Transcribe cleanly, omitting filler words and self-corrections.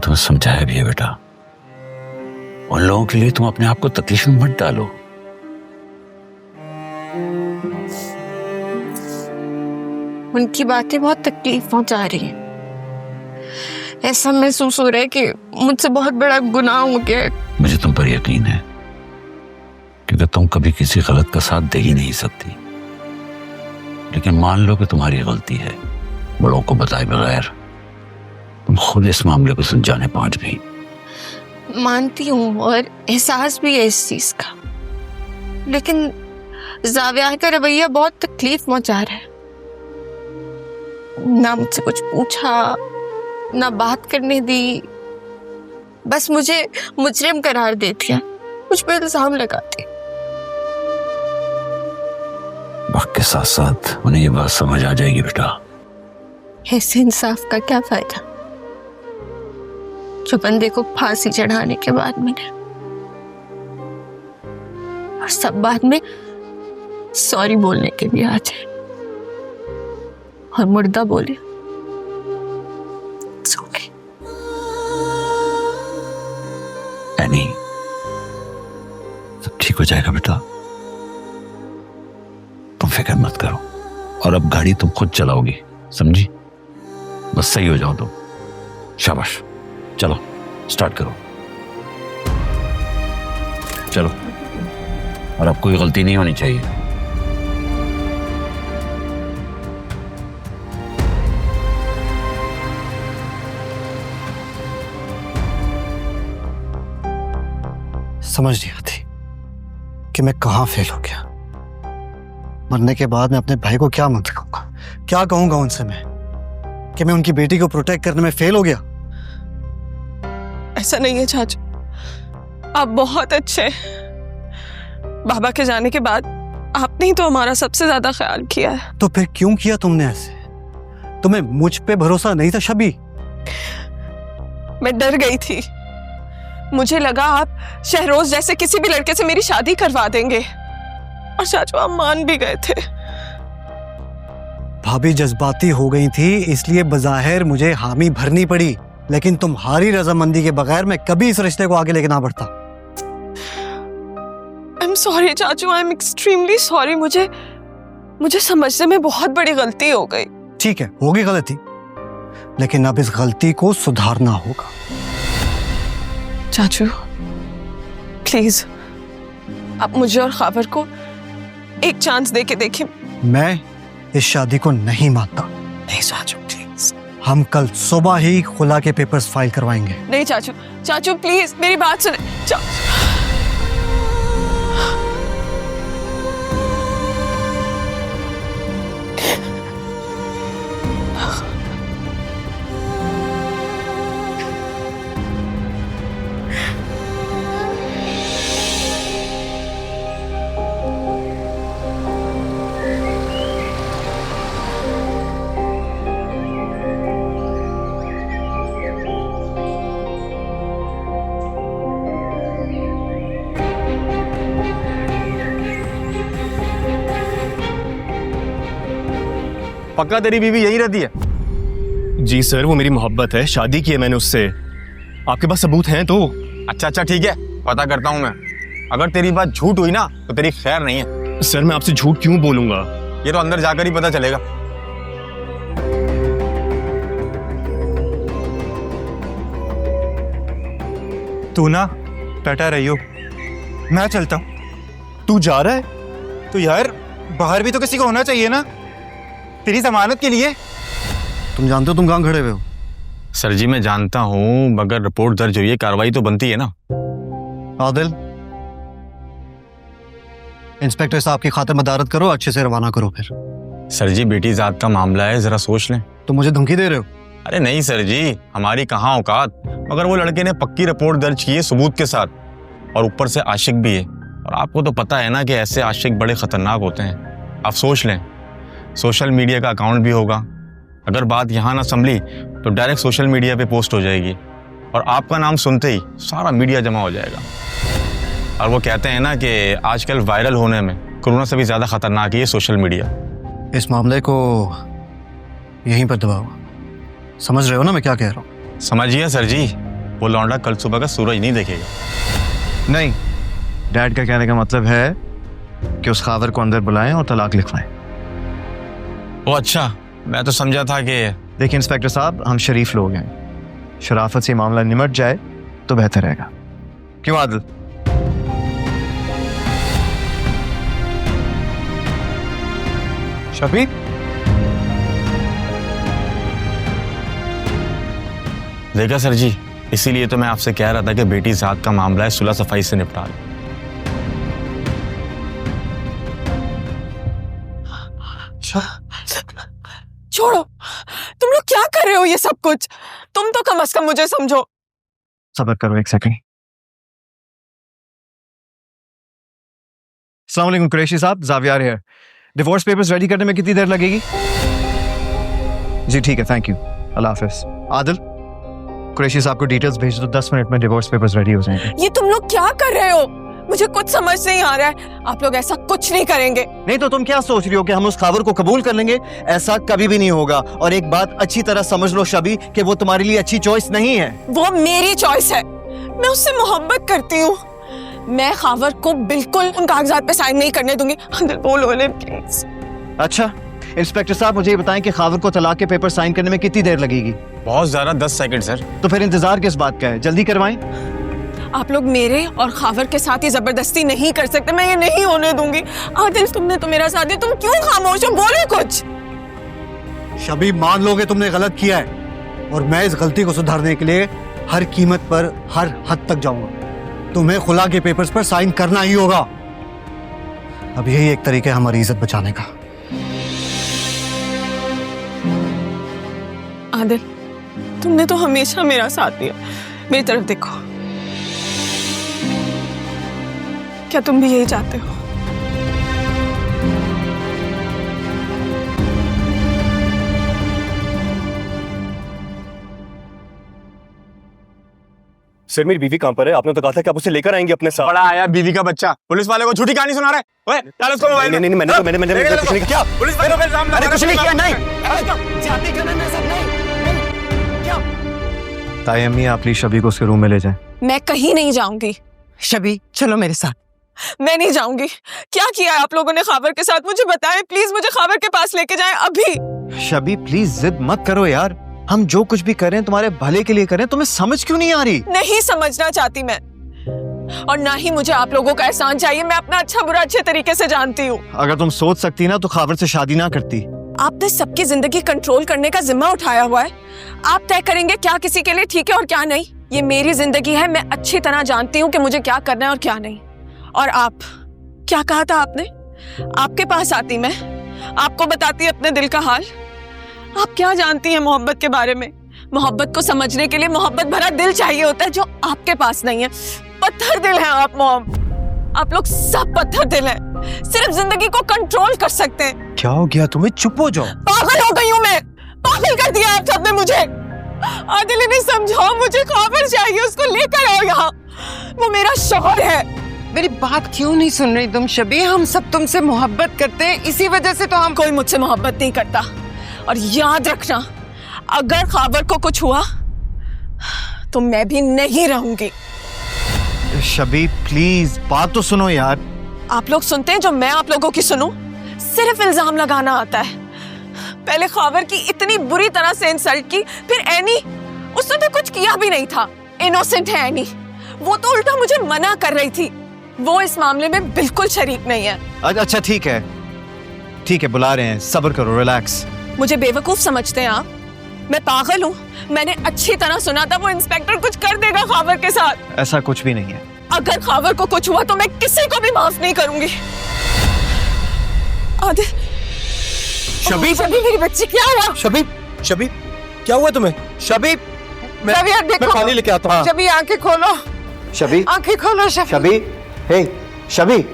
तुम्हें समझाया भी है बेटा, उन लोगों के लिए तुम अपने आप को तकलीफ में मत डालो। उनकी बातें बहुत तकलीफ पहुंचा रही हैं। ऐसा महसूस हो रहा है कि मुझसे बहुत बड़ा गुनाह हो गया है। मुझे तुम पर यकीन है, क्योंकि तुम कभी किसी गलत का साथ दे ही नहीं सकती। लेकिन मान लो कि तुम्हारी गलती है, बड़ों को बताए बगैर तुम खुद इस मामले को सुलझाने पहुंच गई। मानती हूँ और एहसास भी है इस चीज का, लेकिन जाविया का रवैया बहुत तकलीफ पहुंचा रहा है। ना मुझसे कुछ पूछा, ना बात करने दी, बस मुझे मुजरिम करार दे दिया, मुझ पर इल्जाम लगाती। वक्त के साथ साथ उन्हें ये बात समझ आ जाएगी बेटा। ऐसे इंसाफ का क्या फायदा जो बंदे को फांसी चढ़ाने के बाद मिले, और सब बाद में सॉरी बोलने के लिए आ जाए और मुर्दा बोले It's okay। एनी, सब ठीक हो जाएगा बेटा, तुम फिक्र मत करो। और अब गाड़ी तुम खुद चलाओगी, समझी? बस सही हो जाओ तुम। शाबाश, चलो स्टार्ट करो, चलो। और अब कोई गलती नहीं होनी चाहिए। समझ नहीं आती कि मैं कहां फेल हो गया। मरने के बाद मैं अपने भाई को क्या मत कहूंगा, क्या कहूंगा उनसे मैं कि मैं उनकी बेटी को प्रोटेक्ट करने में फेल हो गया। ऐसा नहीं है चाचू, आप बहुत अच्छे हैं। बाबा के जाने के बाद आपने ही तो हमारा सबसे ज्यादा ख्याल किया है। तो फिर क्यों किया तुमने ऐसे? तुम्हें मुझ पे भरोसा नहीं था शबी? मैं डर गई थी, मुझे लगा आप शहरोज जैसे किसी भी लड़के से मेरी शादी करवा देंगे, और चाचू आप मान भी गए थे। भाभी जज्बाती हो गई थी, इसलिए बज़ाहिर मुझे हामी भरनी पड़ी, लेकिन तुम्हारी रजामंदी के बगैर मैं कभी इस रिश्ते को आगे लेके ना बढ़ता। आई एम सॉरी चाचू, आई एम एक्सट्रीमली सॉरी। मुझे समझने में बहुत बड़ी गलती हो गई। ठीक है, होगी गलती, लेकिन अब इस गलती को सुधारना होगा। चाचू प्लीज, आप मुझे और खावर को एक चांस दे के देखिए। मैं इस शादी को नहीं मानता। नहीं चाचू प्लीज। हम कल सुबह ही खुला के पेपर्स फाइल करवाएंगे। नहीं चाचू, चाचू प्लीज मेरी बात सुने। पक्का तेरी बीवी यही रहती है? जी सर, वो मेरी मोहब्बत है, शादी की है मैंने उससे। आपके पास सबूत हैं तो? अच्छा ठीक है, पता करता हूँ मैं। अगर तेरी बात झूठ हुई ना तो तेरी खैर नहीं है। सर मैं आपसे झूठ क्यों बोलूंगा? ये तो अंदर जाकर ही पता चलेगा। तू ना टटा रही हो, मैं चलता हूँ। तू जा रहा है? तो यार बाहर भी तो किसी को होना चाहिए ना, तेरी जमानत के लिए। तुम जानते हो तुम कहाँ खड़े हुए हो? सर जी मैं जानता हूँ, मगर रिपोर्ट दर्ज हुई है, कार्रवाई तो बनती है ना। आदिल, इंस्पेक्टर साहब की खातिर मदारत करो, अच्छे से रवाना करो। फिर सर जी बेटी जात का मामला है, जरा सोच लें। तुम मुझे धमकी दे रहे हो? अरे नहीं सर जी, हमारी कहाँ औकात, मगर वो लड़के ने पक्की रिपोर्ट दर्ज की है सबूत के साथ, और ऊपर से आशिक भी है। और आपको तो पता है ना कि ऐसे आशिक बड़े खतरनाक होते हैं। आप सोच लें, सोशल मीडिया का अकाउंट भी होगा, अगर बात यहाँ ना संभली तो डायरेक्ट सोशल मीडिया पे पोस्ट हो जाएगी, और आपका नाम सुनते ही सारा मीडिया जमा हो जाएगा। और वो कहते हैं ना कि आजकल वायरल होने में कोरोना से भी ज़्यादा खतरनाक है ये सोशल मीडिया। इस मामले को यहीं पर दबाओ। समझ रहे हो ना मैं क्या कह रहा हूँ? समझिए सर जी, वो लौंडा कल सुबह का सूरज नहीं देखेगा। नहीं, डैड का कहने का मतलब है कि उस खावर को अंदर बुलाएं और तलाक लिखवाएं। ओ अच्छा, मैं तो समझा था कि देखिए इंस्पेक्टर साहब, हम शरीफ लोग हैं, शराफत से मामला निमट जाए तो बेहतर रहेगा। क्यों आदिल? शबी, देखा सर जी, इसीलिए तो मैं आपसे कह रहा था कि बेटी ज़ात का मामला है, सुलह सफाई से निपटा लो। छोड़ो, तुम लोग क्या कर रहे हो ये सब कुछ? तुम तो कम से कम मुझे समझो। सब्र करो एक सेकंड। अस्सलाम वालेकुम कुरैशी साहब, ज़ावियार हियर। डिवोर्स पेपर्स रेडी करने में कितनी देर लगेगी? जी ठीक है, थैंक यू, अल्लाह हाफिज। आदिल, कुरैशी साहब को डिटेल्स भेज दो, 10 मिनट में डिवोर्स पेपर्स रेडी हो जाएंगे। ये तुम लोग क्या कर रहे हो? मुझे कुछ समझ नहीं आ रहा है। आप लोग ऐसा कुछ नहीं करेंगे। नहीं तो तुम क्या सोच रही हो कि हम उस खबर को कबूल कर लेंगे? ऐसा कभी भी नहीं होगा। और एक बात अच्छी तरह समझ लो शबी, कि वो तुम्हारे लिए अच्छी चॉइस नहीं है। वो मेरी चॉइस है, मैं उससे मोहब्बत करती हूँ। मैं खावर को बिल्कुल उन कागजात पे साइन नहीं करने दूंगी। अंदर बोलो ले प्लीज। अच्छा इंस्पेक्टर साहब, मुझे ये बताएं कि खावर को तलाक के पेपर साइन करने में कितनी देर लगेगी? बहुत ज़्यादा, 10 सेकंड सर। तो फिर इंतजार किस बात का है, जल्दी करवाएं। आप लोग मेरे और खावर के साथ ये जबरदस्ती नहीं कर सकते, मैं ये नहीं होने दूंगी। आदिल, तुमने तो मेरा साथ दिया, तुम क्यों खामोश हो? बोले कुछ। शबी, मान लोगे तुमने गलत किया है, और मैं इस गलती को सुधारने के लिए हर कीमत पर हर हद तक जाऊंगा। तुम्हें खुला के पेपर्स पर साइन करना ही होगा। अब यही एक तरीका है हमारी इज्जत बचाने का। आदिल, तुमने तो हमेशा मेरा साथ दिया। मेरी तरफ देखो, क्या तुम भी यही चाहते हो? सर मेरी बीवी कहाँ पर है? आपने तो कहा था कि आप उसे लेकर आएंगे अपने साथ। बड़ा आया बीवी का बच्चा, पुलिस वाले को झूठी कहानी सुना रहा है। ओए, डाल उसको मोबाइल में। नहीं मैंने कुछ नहीं किया। पुलिस वालों के सामने अरे कुछ नहीं किया, नहीं। जाती करने में सब नहीं। क्या? ताई अम्मी, आप प्लीज शबी को उसके रूम में ले जाएं। मैं कहीं नहीं जाऊंगी। शबी, चलो मेरे साथ। मैं नहीं जाऊंगी। क्या किया है आप लोगों ने खावर के साथ? मुझे बताएं प्लीज, मुझे खावर के पास लेके जाएं अभी। शबी प्लीज जिद मत करो यार, हम जो कुछ भी करें तुम्हारे भले के लिए करें। तुम्हें समझ क्यों नहीं आ रही? नहीं समझना चाहती मैं, और ना ही मुझे आप लोगों का एहसान चाहिए। मैं अपना अच्छा बुरा अच्छे तरीके से जानती हूँ। अगर तुम सोच सकती ना तो खावर से शादी ना करती। आपने सबकी जिंदगी कंट्रोल करने का जिम्मा उठाया हुआ है। आप तय करेंगे क्या किसी के लिए ठीक है और क्या नहीं। ये मेरी जिंदगी है, मैं अच्छी तरह जानती हूँ कि मुझे क्या करना है और क्या नहीं। और आप, क्या कहा था आपने? आपके पास आती मैं, आपको बताती अपने दिल का हाल। आप क्या जानती हैं मोहब्बत के बारे में? मोहब्बत को समझने के लिए मोहब्बत भरा दिल चाहिए होता है, जो आपके पास नहीं है। पत्थर दिल है आप आप लोग सब पत्थर दिल हैं। सिर्फ जिंदगी को कंट्रोल कर सकते हैं। क्या हो गया तुम्हें? चुप हो जाओ। पागल हो गई हूँ मैं, पागल कर दिया आप सबने मुझे। आदिल ने समझाओ, मुझे खबर चाहिए, उसको लेकर आओ यहाँ। वो मेरा शौहर है। मेरी बात क्यों नहीं सुन रही तुम शबी? हम सब तुमसे मोहब्बत करते हैं, इसी वजह से तो हम। कोई मुझसे मोहब्बत नहीं करता। और याद रखना, अगर खाबर को कुछ हुआ तो मैं भी नहीं रहूंगी। शबी प्लीज बात तो सुनो यार। आप लोग सुनते हैं जो मैं आप लोगों की सुनूं? सिर्फ इल्जाम लगाना आता है। पहले खाबर की इतनी बुरी तरह से इंसल्ट की, फिर एनी, उसने तो कुछ किया भी नहीं था। इनोसेंट है एनी, वो तो उल्टा मुझे मना कर रही थी। वो इस मामले में बिल्कुल शरीक नहीं है। अच्छा ठीक है, ठीक है, बुला रहे हैं, सब्र करो, रिलैक्स। मुझे बेवकूफ समझते हैं आप? मैं पागल हूँ? मैंने अच्छी तरह सुना था वो इंस्पेक्टर कुछ कर देगा खावर के साथ। ऐसा कुछ भी नहीं है। अगर खावर को कुछ हुआ तो मैं किसी को भी माफ नहीं करूंगी। आदिल, शबी, शबी मेरी बच्ची, क्या हुआ? शबी, शबी, क्या हुआ तुम्हें? शबी, शबी यार देखो, मैं पानी लेके आता हूँ। शबी आंखें खोलो, शबी, आंखें खोलो शबी। शबी, हे शबी।